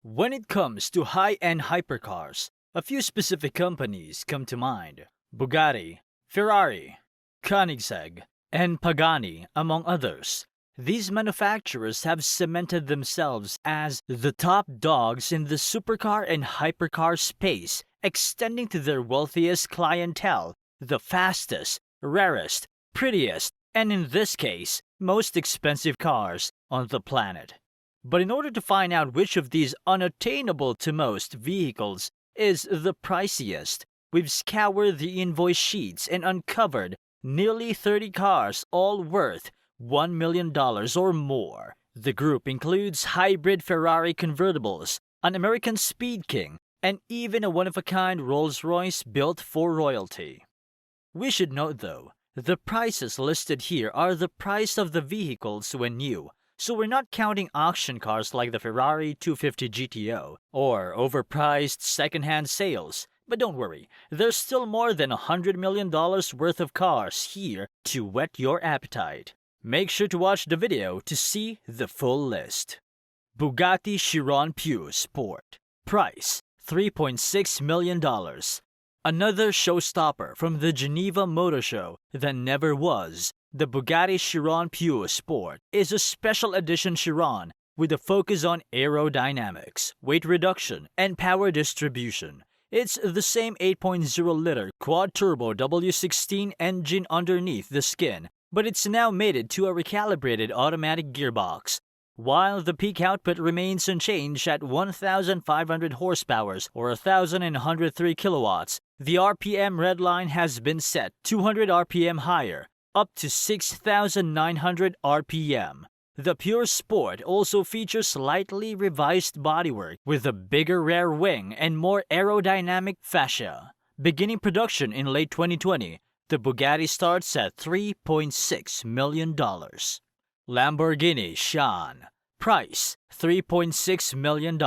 When it comes to high-end hypercars, a few specific companies come to mind: Bugatti, Ferrari, Koenigsegg, and Pagani, among others. These manufacturers have cemented themselves as the top dogs in the supercar and hypercar space, extending to their wealthiest clientele the fastest, rarest, prettiest, and in this case, most expensive cars on the planet. But in order to find out which of these unattainable to most vehicles is the priciest, we've scoured the invoice sheets and uncovered nearly 30 cars, all worth $1 million or more. The group includes hybrid Ferrari convertibles, an American Speed King, and even a one-of-a-kind Rolls-Royce built for royalty. We should note though, the prices listed here are the price of the vehicles when new, so we're not counting auction cars like the Ferrari 250 GTO or overpriced second-hand sales. But don't worry, there's still more than $100 million worth of cars here to whet your appetite. Make sure to watch the video to see the full list. Bugatti Chiron Pure Sport. Price $3.6 million. Another showstopper from the Geneva Motor Show that never was. The Bugatti Chiron Pure Sport is a special edition Chiron with a focus on aerodynamics, weight reduction, and power distribution. It's the same 8.0-liter quad-turbo W16 engine underneath the skin, but it's now mated to a recalibrated automatic gearbox. While the peak output remains unchanged at 1,500 horsepower or 1,103 kilowatts, the RPM redline has been set 200 RPM higher, up to 6,900 RPM. The Pure Sport also features slightly revised bodywork with a bigger rear wing and more aerodynamic fascia. Beginning production in late 2020, the Bugatti starts at $3.6 million. Lamborghini Sian. Price $3.6 million.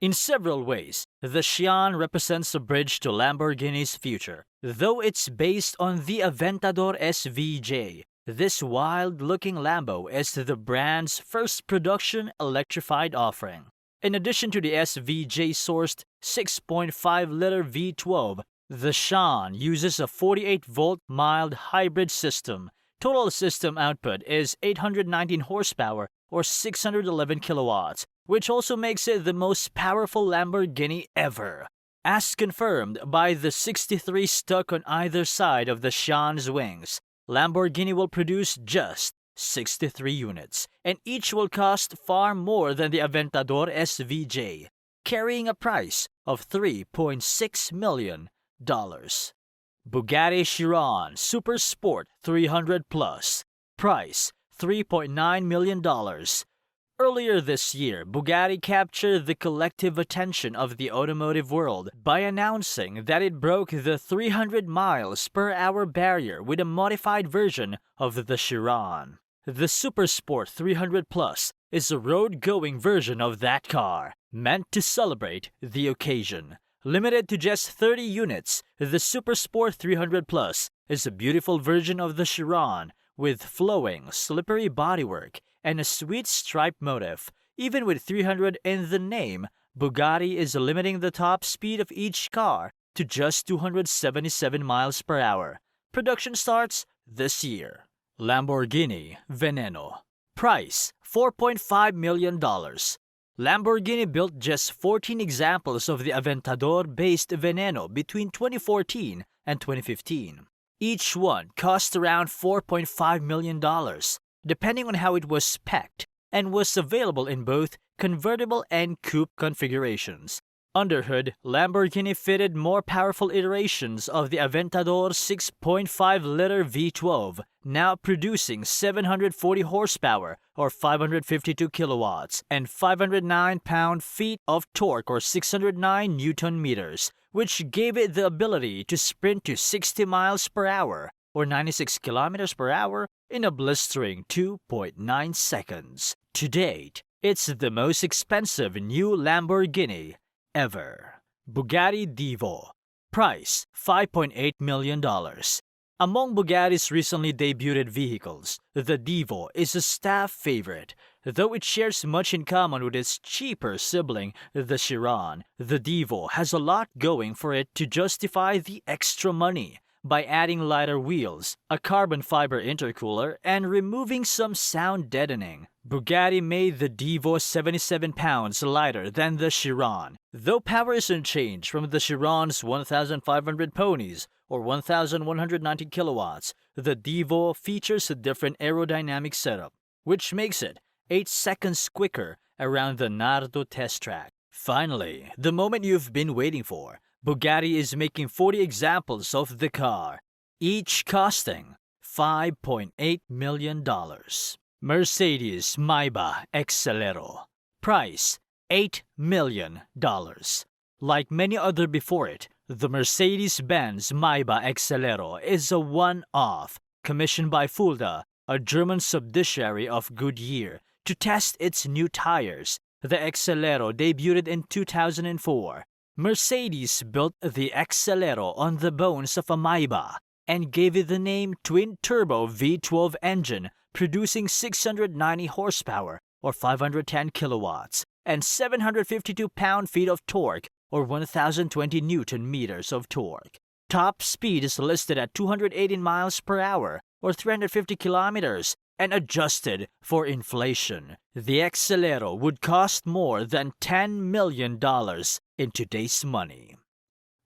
In several ways, the Sian represents a bridge to Lamborghini's future. Though it's based on the Aventador SVJ, this wild-looking Lambo is the brand's first production electrified offering. In addition to the SVJ-sourced 6.5-liter V12, the Sian uses a 48-volt mild hybrid system. Total system output is 819 horsepower or 611 kilowatts, which also makes it the most powerful Lamborghini ever. As confirmed by the 63 stuck on either side of the Sian's wings, Lamborghini will produce just 63 units, and each will cost far more than the Aventador SVJ, carrying a price of $3.6 million. Bugatti Chiron Super Sport 300 Plus. Price $3.9 million. Earlier this year, Bugatti captured the collective attention of the automotive world by announcing that it broke the 300 miles per hour barrier with a modified version of the Chiron. The Super Sport 300 Plus is a road-going version of that car, meant to celebrate the occasion. Limited to just 30 units, the Super Sport 300 Plus is a beautiful version of the Chiron with flowing, slippery bodywork and a sweet stripe motif. Even with 300 in the name, Bugatti is limiting the top speed of each car to just 277 miles per hour. Production starts this year. Lamborghini Veneno. Price $4.5 million. Lamborghini built just 14 examples of the Aventador-based Veneno between 2014 and 2015. Each one cost around $4.5 million, depending on how it was spec'd, and was available in both convertible and coupe configurations. Under hood, Lamborghini fitted more powerful iterations of the Aventador 6.5-liter V12, now producing 740 horsepower or 552 kilowatts and 509 pound-feet of torque or 609 newton meters, which gave it the ability to sprint to 60 miles per hour or 96 kilometers per hour in a blistering 2.9 seconds. To date, it's the most expensive new Lamborghini ever. Bugatti Divo. Price $5.8 million. Among Bugatti's recently debuted vehicles, the Divo is a staff favorite. Though it shares much in common with its cheaper sibling, the Chiron, the Divo has a lot going for it to justify the extra money by adding lighter wheels, a carbon fiber intercooler, and removing some sound deadening. Bugatti made the Divo 77 pounds lighter than the Chiron. Though power isn't changed from the Chiron's 1,500 ponies or 1,190 kilowatts, the Divo features a different aerodynamic setup, which makes it 8 seconds quicker around the Nardo test track. Finally, the moment you've been waiting for, Bugatti is making 40 examples of the car, each costing $5.8 million. Mercedes Maybach Exelero. Price $8 million. Like many other before it, the Mercedes-Benz Maybach Exelero is a one-off, commissioned by Fulda, a German subsidiary of Goodyear, to test its new tires. The Exelero debuted in 2004. Mercedes built the Exelero on the bones of a Maybach and gave it the name twin-turbo V12 engine, producing 690 horsepower or 510 kilowatts and 752 pound-feet of torque or 1,020 newton-meters of torque. Top speed is listed at 218 miles per hour or 350 kilometers and adjusted for inflation. The Exelero would cost more than $10 million in today's money.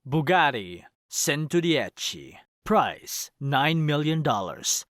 Bugatti Centodieci. Price $9 million. Bugatti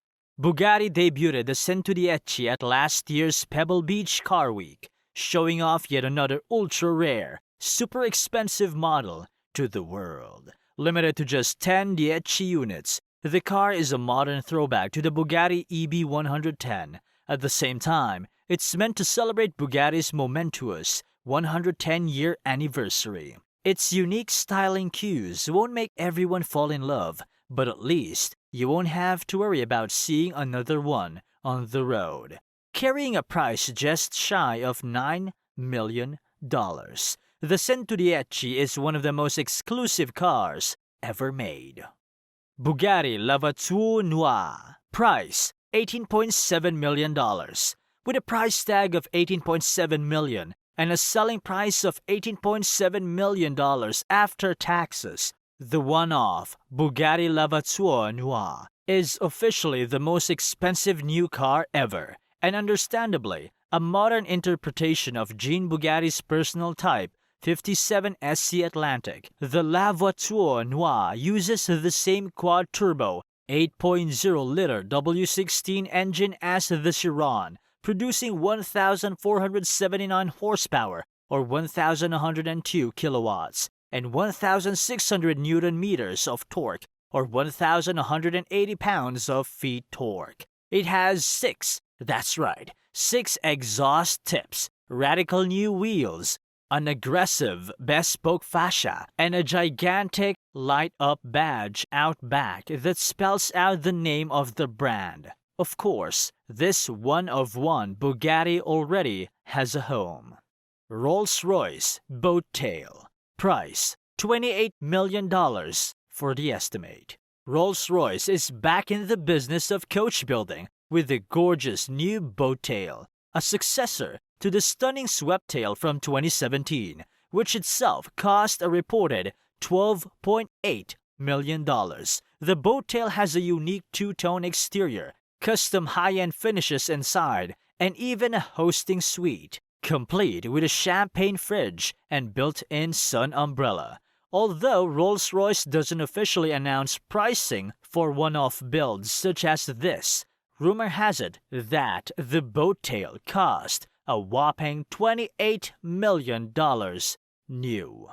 debuted the Centodieci at last year's Pebble Beach Car Week, showing off yet another ultra-rare, super expensive model to the world. Limited to just 10 Dieci units, the car is a modern throwback to the Bugatti EB110. At the same time, it's meant to celebrate Bugatti's momentous 110-year anniversary. Its unique styling cues won't make everyone fall in love, but at least you won't have to worry about seeing another one on the road. Carrying a price just shy of $9 million, the Centodieci is one of the most exclusive cars ever made. Bugatti La Voiture Noire. Price $18.7 million. With a price tag of $18.7 million and a selling price of $18.7 million after taxes, the one-off Bugatti La Voiture Noire is officially the most expensive new car ever, and understandably, a modern interpretation of Jean Bugatti's personal Type 57 SC Atlantic. The La Voiture Noire uses the same quad-turbo 8.0-liter W16 engine as the Chiron, producing 1,479 horsepower or 1,102 kilowatts and 1,600 newton-meters of torque or 1,180 pounds-feet torque. It has six exhaust tips, radical new wheels, an aggressive bespoke fascia, and a gigantic light-up badge out back that spells out the name of the brand. Of course, this one-of-one Bugatti already has a home. Rolls-Royce Boattail. Price $28 million for the estimate. Rolls-Royce is back in the business of coach building with the gorgeous new Boattail, a successor to the stunning Sweptail from 2017, which itself cost a reported $12.8 million. The Boattail has a unique two-tone exterior, custom high-end finishes inside, and even a hosting suite, complete with a champagne fridge and built-in sun umbrella. Although Rolls-Royce doesn't officially announce pricing for one-off builds such as this, rumor has it that the Boattail cost a whopping $28 million new.